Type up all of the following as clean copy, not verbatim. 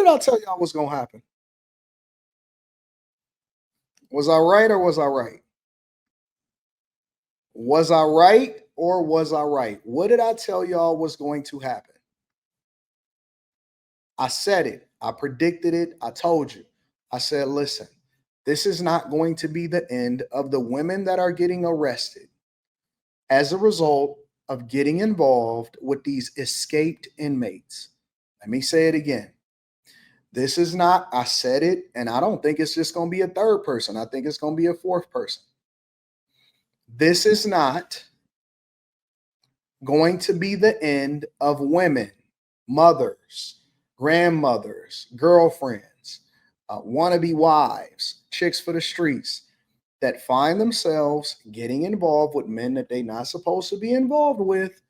did I tell y'all was going to happen? Was I right or was I right? Was I right or was I right? What did I tell y'all was going to happen? I said it. I predicted it. I told you. I said, listen, this is not going to be the end of the women that are getting arrested as a result of getting involved with these escaped inmates. Let me say it again. This is not, I said it, and I don't think it's just going to be a third person. I think it's going to be a fourth person. This is not going to be the end of women, mothers, grandmothers, girlfriends, wannabe wives, chicks for the streets that find themselves getting involved with men that they're not supposed to be involved with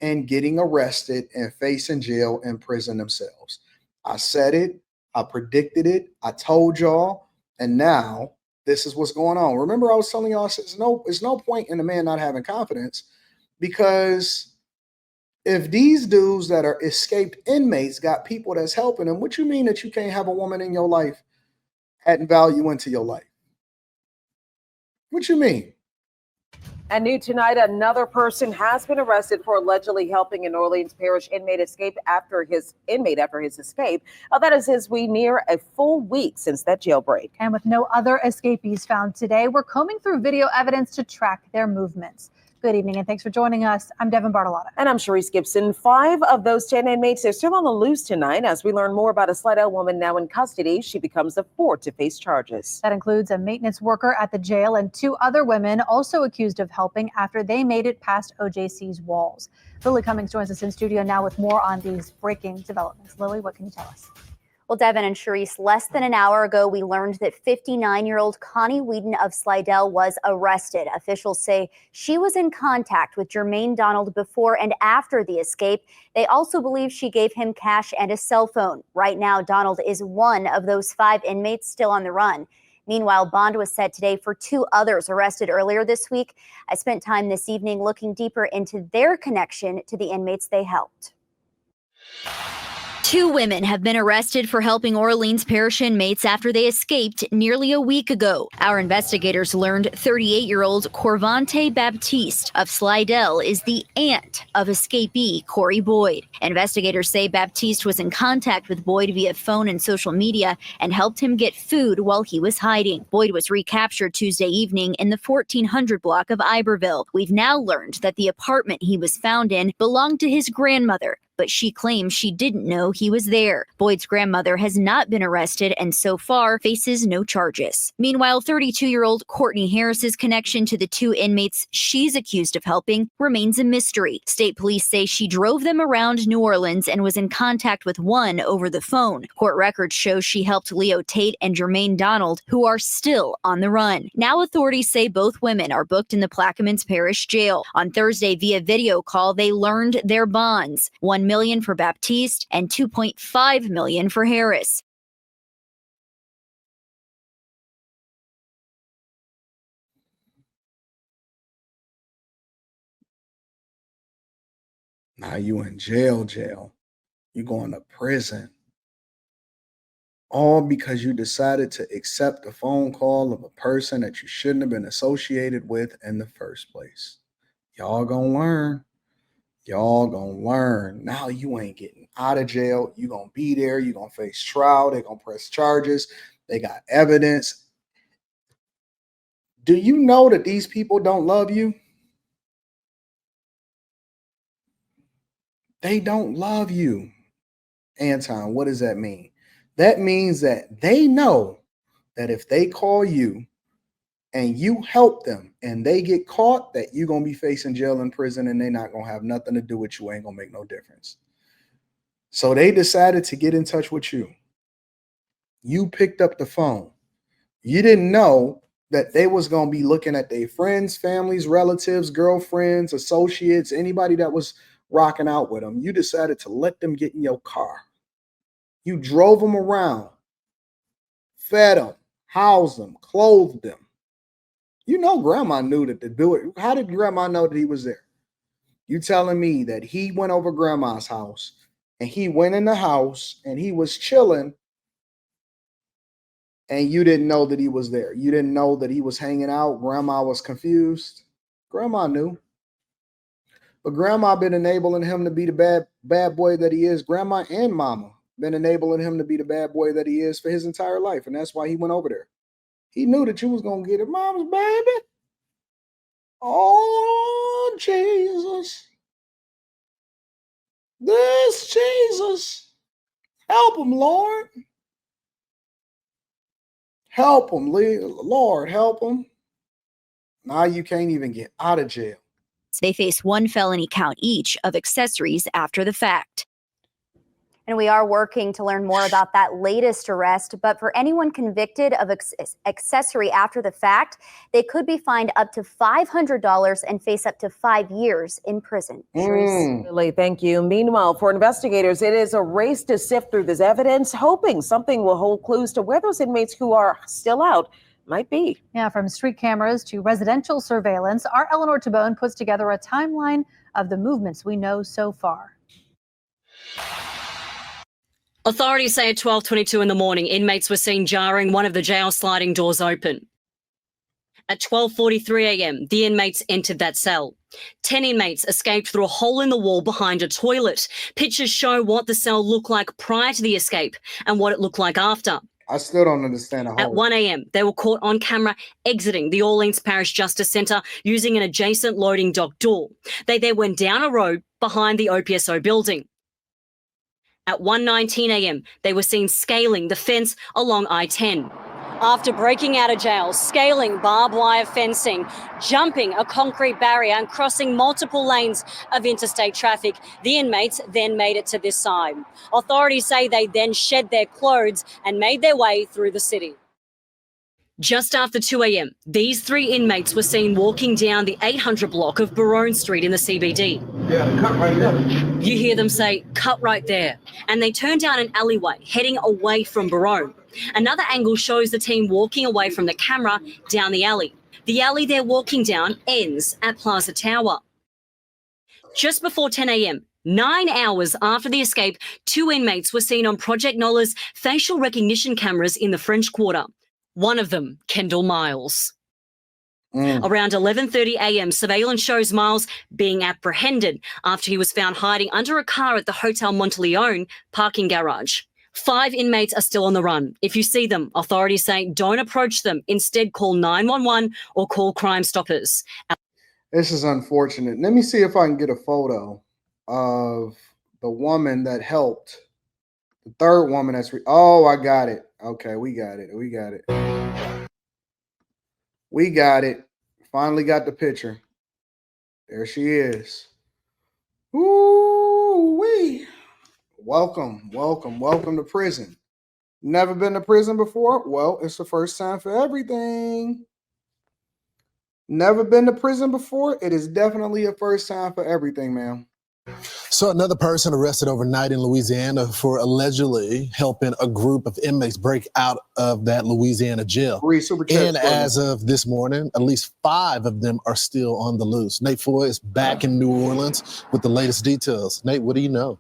and getting arrested and facing jail and prison themselves. I said it. I predicted it. I told y'all. And now this is what's going on. Remember, I was telling y'all, it's no point in a man not having confidence, because if these dudes that are escaped inmates got people that's helping them, what you mean that you can't have a woman in your life adding value into your life? What you mean? And new tonight, another person has been arrested for allegedly helping an Orleans Parish inmate after his escape. That is as we near a full week since that jailbreak. And with no other escapees found today, we're combing through video evidence to track their movements. Good evening, and thanks for joining us. I'm Devin Bartolotta. And I'm Sharice Gibson. 5 of those 10 inmates are still on the loose tonight. As we learn more about a Slidell woman now in custody, she becomes the 4th to face charges. That includes a maintenance worker at the jail and 2 other women also accused of helping after they made it past OJC's walls. Lily Cummings joins us in studio now with more on these breaking developments. Lily, what can you tell us? Well, Devin and Sharice, less than an hour ago, we learned that 59-year-old Connie Whedon of Slidell was arrested. Officials say she was in contact with Jermaine Donald before and after the escape. They also believe she gave him cash and a cell phone. Right now, Donald is one of those 5 inmates still on the run. Meanwhile, bond was set today for 2 others arrested earlier this week. I spent time this evening looking deeper into their connection to the inmates they helped. 2 women have been arrested for helping Orleans Parish inmates after they escaped nearly a week ago. Our investigators learned 38-year-old Corvante Baptiste of Slidell is the aunt of escapee Corey Boyd. Investigators say Baptiste was in contact with Boyd via phone and social media and helped him get food while he was hiding. Boyd was recaptured Tuesday evening in the 1400 block of Iberville. We've now learned that the apartment he was found in belonged to his grandmother, but she claims she didn't know he was there. Boyd's grandmother has not been arrested and so far faces no charges. Meanwhile, 32-year-old Courtney Harris's connection to the 2 inmates she's accused of helping remains a mystery. State police say she drove them around New Orleans and was in contact with one over the phone. Court records show she helped Leo Tate and Jermaine Donald, who are still on the run. Now authorities say both women are booked in the Plaquemines Parish Jail. On Thursday, via video call, they learned their bonds: $1 million for Baptiste and $2.5 million for Harris. Now you in jail. You going to prison. All because you decided to accept a phone call of a person that you shouldn't have been associated with in the first place. Y'all gonna learn. Y'all gonna learn. Now you ain't getting out of jail. You gonna be there. You gonna face trial. They gonna press charges. They got evidence. Do you know that these people don't love you? They don't love you. Anton, what does that mean? That means that they know that if they call you and you help them and they get caught, that you're going to be facing jail and prison and they're not going to have nothing to do with you. Ain't going to make no difference. So they decided to get in touch with you. You picked up the phone. You didn't know that they was going to be looking at their friends, families, relatives, girlfriends, associates, anybody that was rocking out with them. You decided to let them get in your car. You drove them around, fed them, housed them, clothed them. You know grandma knew that to do it. How did grandma know that he was there? You telling me that he went over grandma's house and he went in the house and he was chilling and you didn't know that he was there. You didn't know that he was hanging out. Grandma was confused. Grandma knew. But grandma been enabling him to be the bad boy that he is. Grandma and mama been enabling him to be the bad boy that he is for his entire life. And that's why he went over there. He knew that you was going to get it. Mom's baby. Oh, Jesus. This Jesus. Help him, Lord. Help him, Lord. Help him. Now you can't even get out of jail. They face one felony count each of accessories after the fact. And we are working to learn more about that latest arrest. But for anyone convicted of accessory after the fact, they could be fined up to $500 and face up to 5 years in prison. Lily, thank you. Meanwhile, for investigators, it is a race to sift through this evidence, hoping something will hold clues to where those inmates who are still out might be. Yeah, from street cameras to residential surveillance, our Eleanor Tabone puts together a timeline of the movements we know so far. Authorities say at 12:22 in the morning, inmates were seen jarring one of the jail sliding doors open. At 12:43 a.m., the inmates entered that cell. 10 inmates escaped through a hole in the wall behind a toilet. Pictures show what the cell looked like prior to the escape and what it looked like after. I still don't understand. At 1 a.m., they were caught on camera exiting the Orleans Parish Justice Centre using an adjacent loading dock door. They then went down a road behind the OPSO building. At 1:19 a.m., they were seen scaling the fence along I-10. After breaking out of jail, scaling barbed wire fencing, jumping a concrete barrier and crossing multiple lanes of interstate traffic, the inmates then made it to this side. Authorities say they then shed their clothes and made their way through the city. Just after 2 a.m., these 3 inmates were seen walking down the 800 block of Barone Street in the CBD. Yeah, cut right there. You hear them say, "Cut right there," and they turn down an alleyway heading away from Barone. Another angle shows the team walking away from the camera down the alley. The alley they're walking down ends at Plaza Tower. Just before 10 a.m., 9 hours after the escape, 2 inmates were seen on Project Nola's facial recognition cameras in the French Quarter. One of them, Kendall Miles. Around 11:30 a.m., surveillance shows Miles being apprehended after he was found hiding under a car at the Hotel Monteleone parking garage. 5 inmates are still on the run. If you see them, authorities say don't approach them. Instead, call 911 or call Crime Stoppers. This is unfortunate. Let me see if I can get a photo of the woman that helped. The third woman that's... Oh, I got it. Okay, we got it. We got it. We got it. Finally got the picture. There she is. Ooh-wee. Welcome, welcome, welcome to prison. Never been to prison before? Well, it's the first time for everything. Never been to prison before? It is definitely a first time for everything, ma'am. So another person arrested overnight in Louisiana for allegedly helping a group of inmates break out of that Louisiana jail. And as of this morning, at least 5 of them are still on the loose. Nate Foy is back in New Orleans with the latest details. Nate, what do you know?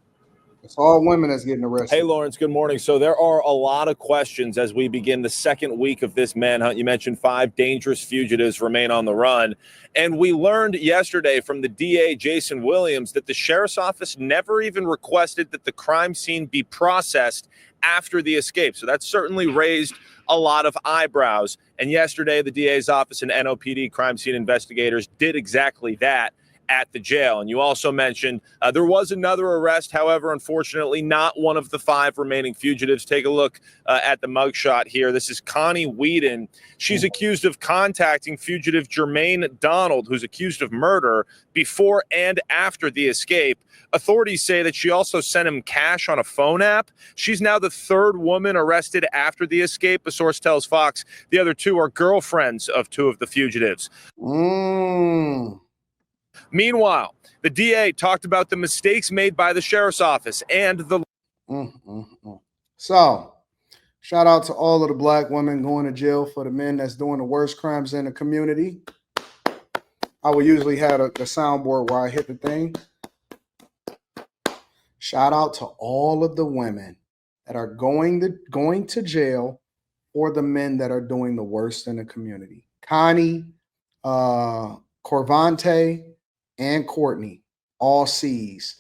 It's all women that's getting arrested. Hey, Lawrence, good morning. So there are a lot of questions as we begin the second week of this manhunt. You mentioned 5 dangerous fugitives remain on the run. And we learned yesterday from the DA, Jason Williams, that the sheriff's office never even requested that the crime scene be processed after the escape. So that certainly raised a lot of eyebrows. And yesterday, the DA's office and NOPD crime scene investigators did exactly that at the jail. And you also mentioned there was another arrest. However, unfortunately, not one of the 5 remaining fugitives. Take a look at the mugshot here. This is Connie Whedon. She's accused of contacting fugitive Jermaine Donald, who's accused of murder, before and after the escape. Authorities say that she also sent him cash on a phone app. She's now the 3rd woman arrested after the escape. A source tells Fox the other 2 are girlfriends of 2 of the fugitives. Meanwhile, the DA talked about the mistakes made by the sheriff's office and the... So, shout out to all of the black women going to jail for the men that's doing the worst crimes in the community. I will usually have the soundboard where I hit the thing. Shout out to all of the women that are going to jail for the men that are doing the worst in the community. Connie, Corvante, and Courtney, all C's.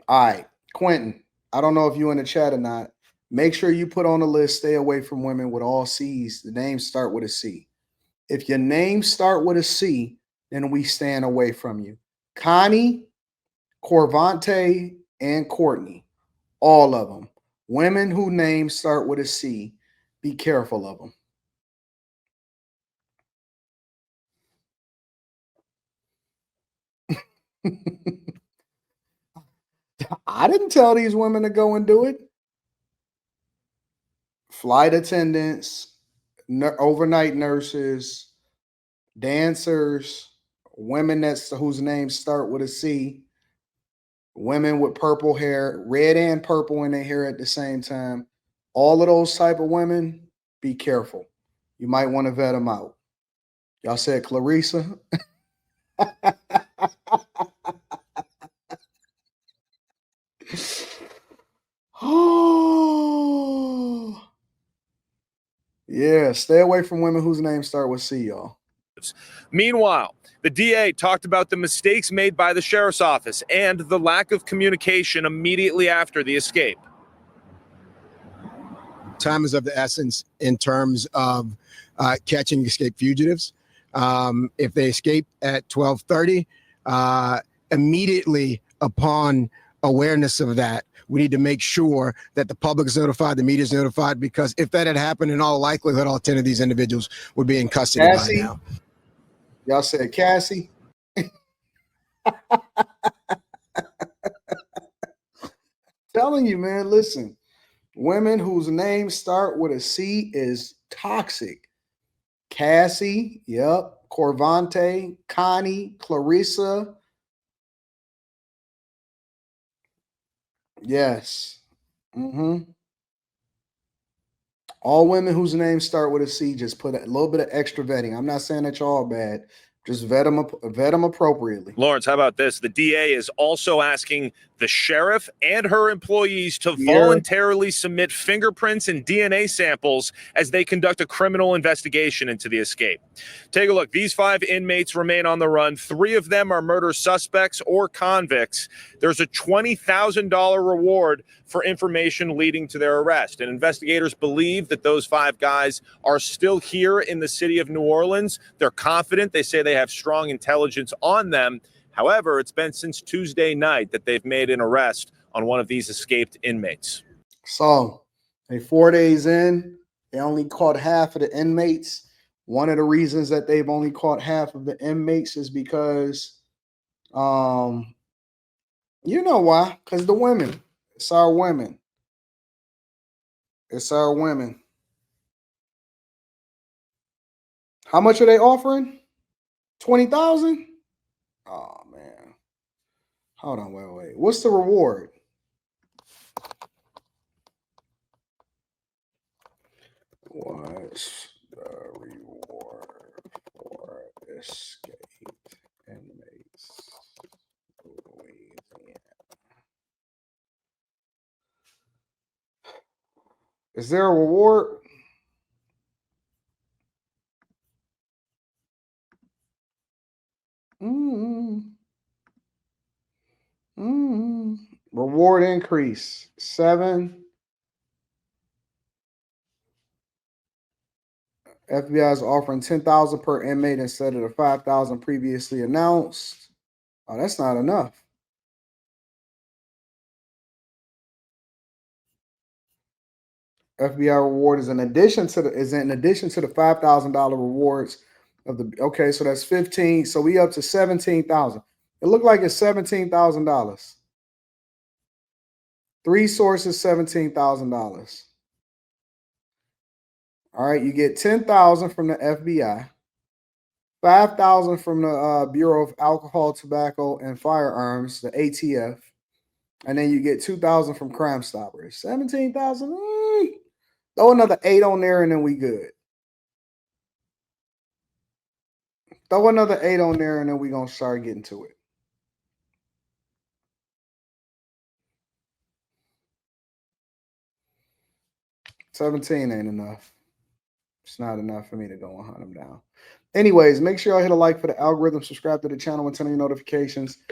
All right, Quentin, I don't know if you in the chat or not. Make sure you put on the list, stay away from women with all C's. The names start with a C. If your names start with a C, then we stand away from you. Connie, Corvante, and Courtney, all of them. Women whose names start with a C, be careful of them. I didn't tell these women to go and do it. Flight attendants, overnight nurses, dancers, women whose names start with a C, women with purple hair, red and purple in their hair at the same time. All of those type of women, be careful. You might want to vet them out. Y'all said Clarissa. Oh, yeah. Stay away from women whose names start with C, y'all. Meanwhile, the DA talked about the mistakes made by the sheriff's office and the lack of communication immediately after the escape. Time is of the essence in terms of catching escaped fugitives. If they escape at 12:30, immediately upon awareness of that, we need to make sure that the public is notified, the media is notified, because if that had happened, in all likelihood, all 10 of these individuals would be in custody Cassie? by now. Y'all said Cassie? Telling you, man, listen. Women whose names start with a C is toxic. Cassie, yep. Corvante, Connie, Clarissa. Yes. All women whose names start with a C, just put a little bit of extra vetting. I'm not saying that y'all bad. Just vet them appropriately. Lawrence, how about this? The DA is also asking the sheriff and her employees to voluntarily submit fingerprints and DNA samples as they conduct a criminal investigation into the escape. Take a look. These 5 inmates remain on the run. 3 of them are murder suspects or convicts. There's a $20,000 reward for information leading to their arrest. And investigators believe that those 5 guys are still here in the city of New Orleans. They're confident. They say they have strong intelligence on them. However, it's been since Tuesday night that they've made an arrest on one of these escaped inmates. So, 4 days in, they only caught half of the inmates. One of the reasons that they've only caught half of the inmates is because, you know why? Because the women. It's our women. It's our women. How much are they offering? 20,000? Oh man. Hold on, wait. What's the reward? What's the reward for escaped inmates? Louisiana. Is there a reward? Reward increase 7. FBI is offering 10,000 per inmate instead of the 5,000 previously announced. Oh, that's not enough. FBI reward is in addition to the $5,000 rewards of the. Okay, so that's 15. So we up to 17,000. It looked like it's $17,000. 3 sources, $17,000. All right, you get 10,000 from the FBI, 5,000 from the Bureau of Alcohol, Tobacco, and Firearms, the ATF, and then you get 2,000 from Crime Stoppers. 17,000. Throw another 8 on there, and then we good. Throw another 8 on there, and then we gonna start getting to it. $17 ain't enough. It's not enough for me to go and hunt them down. Anyways, make sure y'all hit a like for the algorithm, subscribe to the channel, and turn on your notifications.